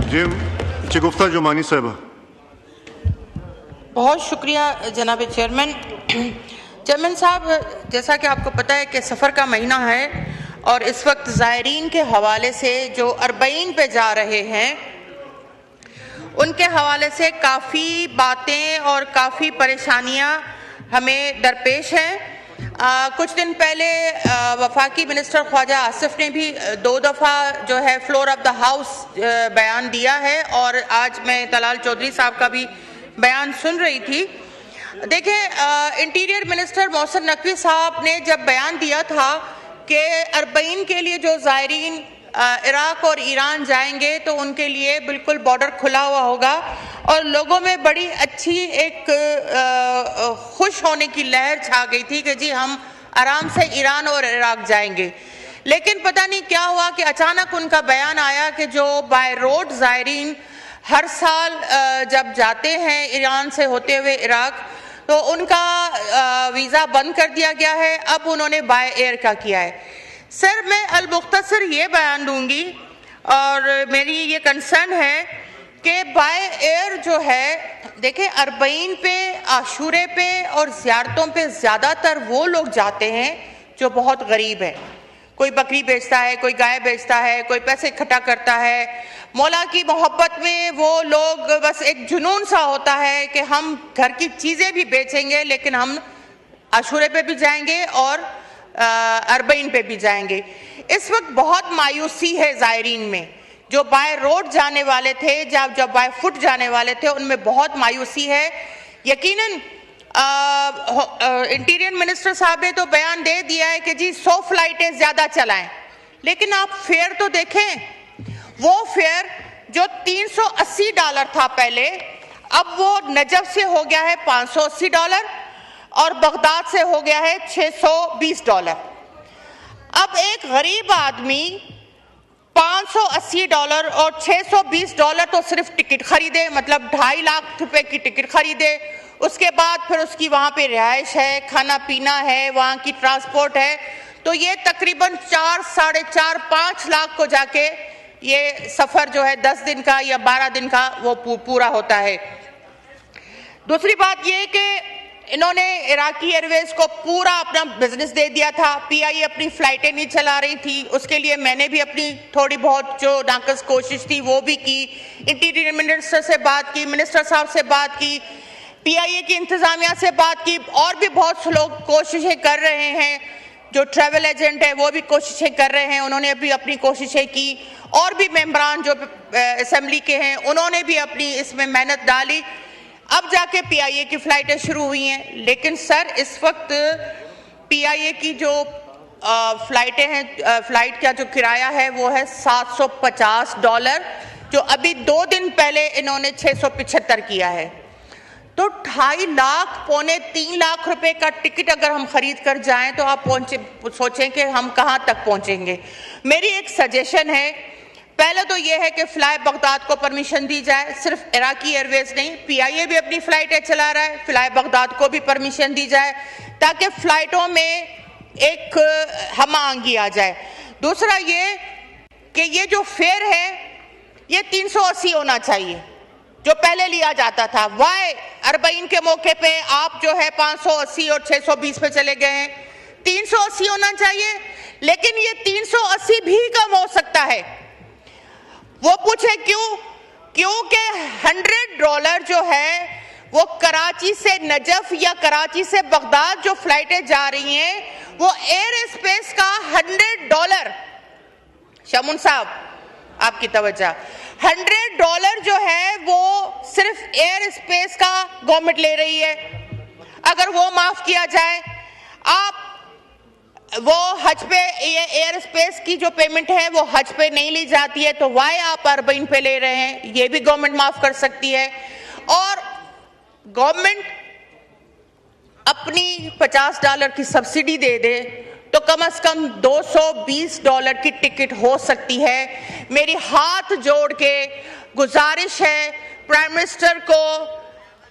जी गुफ्ता जुमानी साहबा। बहुत शुक्रिया जनाब चेयरमैन। चेयरमैन साहब, जैसा कि आपको पता है कि सफ़र का महीना है और इस वक्त ज़ायरीन के हवाले से जो अरबईन पे जा रहे हैं उनके हवाले से काफ़ी बातें और काफ़ी परेशानियां हमें दरपेश हैं। कुछ दिन पहले वफाकी मिनिस्टर ख्वाजा आसिफ ने भी 2 दफ़ा जो है फ्लोर ऑफ द हाउस बयान दिया है और आज मैं तलाल चौधरी साहब का भी बयान सुन रही थी। देखिए, इंटीरियर मिनिस्टर मोहसिन नकवी साहब ने जब बयान दिया था कि अरबईन के लिए जो ज़ायरीन इराक और ईरान जाएंगे तो उनके लिए बिल्कुल बॉर्डर खुला हुआ होगा और लोगों में बड़ी अच्छी एक खुश होने की लहर छा गई थी कि जी हम आराम से ईरान और इराक जाएंगे। लेकिन पता नहीं क्या हुआ कि अचानक उनका बयान आया कि जो बाय रोड ज़ायरीन हर साल जब जाते हैं ईरान से होते हुए इराक तो उनका वीज़ा बंद कर दिया गया है। अब उन्होंने बाय एयर का किया है। सर, मैं अल-मुख्तसर ये बयान दूंगी और मेरी ये कंसर्न है कि बाय एयर जो है, देखिए अरबईन पे, आशूरे पे और ज़ियारतों पे ज़्यादातर वो लोग जाते हैं जो बहुत गरीब हैं। कोई बकरी बेचता है, कोई गाय बेचता है, कोई पैसे इकट्ठा करता है। मौला की मोहब्बत में वो लोग बस एक जुनून सा होता है कि हम घर की चीज़ें भी बेचेंगे लेकिन हम आशूरे पे भी जाएंगे और अरबईन पे भी जाएंगे। इस वक्त बहुत मायूसी है ज़ायरीन में। जो बाय रोड जाने वाले थे, जब बाय फुट जाने वाले थे, उनमें बहुत मायूसी है। यकीनन इंटीरियर मिनिस्टर साहब ने तो बयान दे दिया है कि जी 100 फ्लाइटें ज़्यादा चलाएं, लेकिन आप फेयर तो देखें। वो फेयर जो $380 था पहले, अब वो नजफ से हो गया है $580 और बगदाद से हो गया है $620। अब एक गरीब आदमी $580 और $620 तो सिर्फ टिकट खरीदे, मतलब 2.5 लाख रुपए की टिकट खरीदे। उसके बाद फिर उसकी वहाँ पे रिहाइश है, खाना पीना है, वहाँ की ट्रांसपोर्ट है, तो ये तकरीबन 4, साढ़े 4, 5 लाख को जाके ये सफ़र जो है 10 दिन का या 12 दिन का वो पूरा होता है। दूसरी बात ये कि इन्होंने इराकी एयरवेज को पूरा अपना बिजनेस दे दिया था। पीआईए अपनी फ्लाइटें नहीं चला रही थी, उसके लिए मैंने भी अपनी थोड़ी बहुत जो नाकस कोशिश थी वो भी की। इंटीरियर मिनिस्टर से बात की, मिनिस्टर साहब से बात की, पीआईए की इंतजामिया से बात की, और भी बहुत से लोग कोशिशें कर रहे हैं। जो ट्रैवल एजेंट है वो भी कोशिशें कर रहे हैं, उन्होंने भी अपनी कोशिशें की, और भी मेंबरान जो असेंबली के हैं उन्होंने भी अपनी इसमें मेहनत डाली। अब जाके पीआईए की फ्लाइटें शुरू हुई हैं। लेकिन सर, इस वक्त पीआईए की जो फ्लाइटें हैं, फ्लाइट का जो किराया है वो है $750, जो अभी 2 दिन पहले इन्होंने 675 किया है। तो 2.5 लाख, पौने 3 लाख रुपए का टिकट अगर हम खरीद कर जाएं तो आप सोचें कि हम कहां तक पहुंचेंगे। मेरी एक सजेशन है, पहले तो ये है कि फ्लाई बगदाद को परमिशन दी जाए। सिर्फ इराकी एयरवेज नहीं, पीआईए भी अपनी फ्लाइटें चला रहा है, फ्लाई बगदाद को भी परमिशन दी जाए ताकि फ्लाइटों में एक हमआहंगी आ जाए। दूसरा ये कि ये जो फेयर है ये 380 होना चाहिए जो पहले लिया जाता था। वाई अरबईन के मौके पे आप जो है 580 और 620 पे चले गए हैं। 380 होना चाहिए, लेकिन ये 380 भी कम हो सकता है। वो पूछे क्यों? क्योंकि $100 जो है वो कराची से नजफ या कराची से बगदाद जो फ्लाइटें जा रही हैं वो एयर स्पेस का $100, शमून साहब आपकी तवज्जो, $100 जो है वो सिर्फ एयर स्पेस का गवर्नमेंट ले रही है। अगर वो माफ किया जाए, आप वो हज पे, ये एयर स्पेस की जो पेमेंट है वो हज पे नहीं ली जाती है, तो वाई आप अरबईन पे ले रहे हैं? ये भी गवर्नमेंट माफ कर सकती है। और गवर्नमेंट अपनी $50 की सब्सिडी दे दे तो कम से कम $220 की टिकट हो सकती है। मेरी हाथ जोड़ के गुजारिश है प्राइम मिनिस्टर को,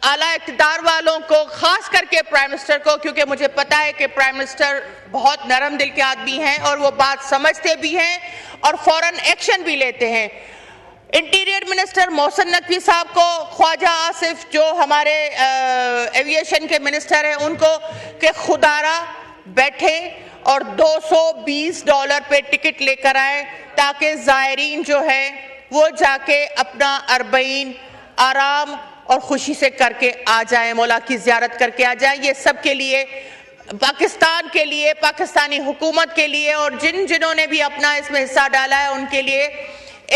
आला इक़्तिदार वालों को, खास करके प्राइम मिनिस्टर को, क्योंकि मुझे पता है कि प्राइम मिनिस्टर बहुत नरम दिल के आदमी हैं और वो बात समझते भी हैं और फौरन एक्शन भी लेते हैं। Interior minister minister Mohsin Naqvi साहब को, ख्वाजा आसिफ जो हमारे एविएशन के मिनिस्टर हैं, उनको कि खुदारा बैठे और $220 पे टिकट लेकर आए ताकि ज़ायरीन जो है वो जाके अपना अरबईन आराम और खुशी से करके आ जाए, मौला की ज़ियारत करके आ जाए। ये सब के लिए, पाकिस्तान के लिए, पाकिस्तानी हुकूमत के लिए और जिन्होंने भी अपना इसमें हिस्सा डाला है उनके लिए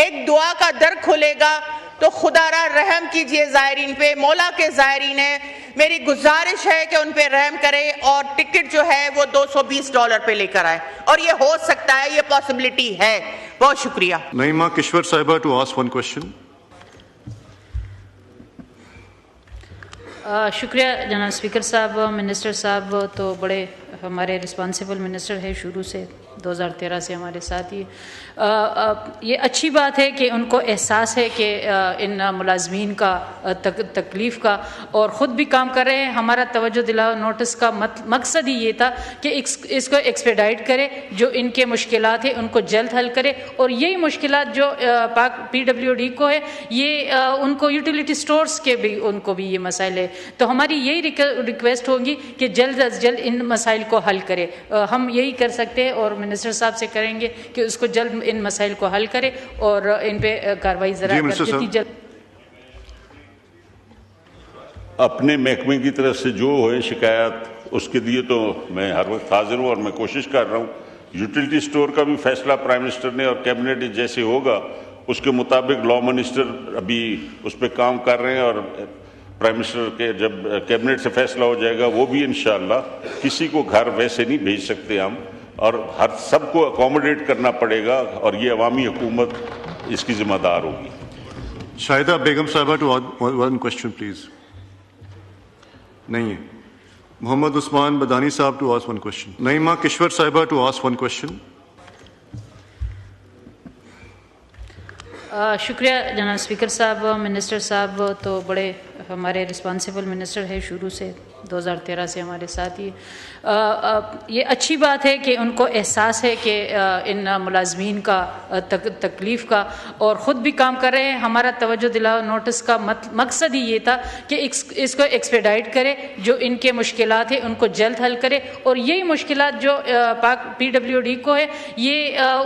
एक दुआ का दर खुलेगा। तो खुदारा रहम कीजिए ज़ायरीन पे, मौला के ज़ायरीन है, मेरी गुजारिश है कि उन पे रहम करें और टिकट जो है वो $220 पे लेकर आए, और ये हो सकता है, ये पॉसिबिलिटी है। बहुत शुक्रिया। Naima Kishwar Saiba to ask one question. शुक्रिया जनाब स्पीकर साहब। मिनिस्टर साहब तो बड़े हमारे रिस्पांसिबल मिनिस्टर है शुरू से, 2013 से हमारे साथ ही। ये अच्छी बात है कि उनको एहसास है कि इन मुलाजमीन का तकलीफ़ का, और ख़ुद भी काम कर रहे हैं। हमारा तवज्जो दिलाओ नोटिस का मकसद ही ये था कि इसको एक्सपेडाइट करे, जो इनके मुश्किलात है उनको जल्द हल करे, और यही मुश्किलात जो पाक PWD को है, ये उनको यूटिलिटी स्टोर्स के भी उनको भी ये मसाइल है। तो हमारी यही रिक्वेस्ट होगी कि जल्द अज जल्द इन मसाइल को हल करे। हम यही कर सकते हैं और मिनिस्टर साहब से करेंगे कि उसको जल्द इन मसाइल को हल करे और इन पे कार्रवाई जरा जितनी जल्द। अपने महकमे की तरफ से जो है शिकायत, उसके लिए तो मैं हर वक्त हाजिर हूँ और मैं कोशिश कर रहा हूँ। यूटिलिटी स्टोर का भी फैसला प्राइम मिनिस्टर ने और कैबिनेट जैसे होगा उसके मुताबिक लॉ मिनिस्टर अभी उस पर काम कर रहे हैं, और प्राइम मिनिस्टर के जब कैबिनेट से फैसला हो जाएगा वो भी इंशाअल्लाह, किसी को घर वैसे नहीं भेज सकते हम, और हर सबको अकोमोडेट करना पड़ेगा, और ये अवामी हुकूमत इसकी जिम्मेदार होगी। शाहिदा बेगम साहिबा to one question please. नहीं है। मोहम्मद उस्मान बदानी साहब to ask one question. नईमा किश्वर साहिबा to ask one question. शुक्रिया जनाब स्पीकर साहब। मिनिस्टर साहब तो बड़े हमारे रिस्पांसिबल मिनिस्टर है शुरू से, 2013 से हमारे साथ ही। ये अच्छी बात है कि उनको एहसास है कि इन मुलाजमीन का तकलीफ़ का, और ख़ुद भी काम कर रहे हैं। हमारा तवज्जो दिलाओ नोटिस का मकसद ही ये था कि इसको एक्सपेडाइट करे, जो इनके मुश्किलात है उनको जल्द हल करे, और यही मुश्किलात जो पाक PWD को है, ये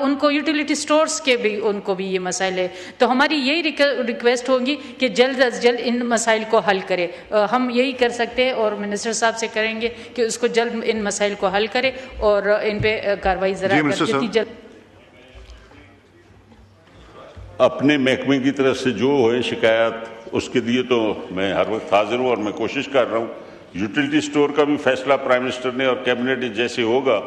उनको यूटिलिटी स्टोर्स के भी उनको भी ये मसाइल है। तो हमारी यही रिक्वेस्ट होगी कि जल्द अज जल्द इन मसाइल को हल करे। हम यही कर सकते हैं और मिनिस्टर साहब से करेंगे कि उसको जल्द इन मसाइल को हल करे और इन पे कार्रवाई जरा जितनी जल्द। अपने महकमे की तरफ से जो है शिकायत, उसके लिए तो मैं हर वक्त हाजिर हूँ और मैं कोशिश कर रहा हूँ। यूटिलिटी स्टोर का भी फैसला प्राइम मिनिस्टर ने और कैबिनेट जैसे होगा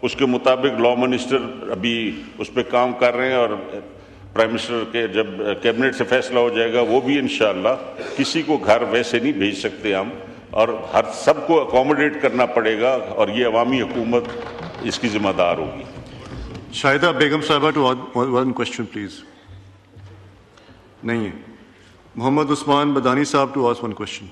उसके मुताबिक लॉ मिनिस्टर अभी उस पर काम कर रहे हैं, और प्राइम मिनिस्टर के जब कैबिनेट से फैसला हो जाएगा वो भी इंशाअल्लाह, किसी को घर वैसे नहीं भेज सकते हम, और हर सबको अकोमोडेट करना पड़ेगा, और ये अवामी हुकूमत इसकी जिम्मेदार होगी। शाहिदा बेगम साहिबा to one question please. नहीं है। मोहम्मद उस्मान बदानी साहब to ask one question.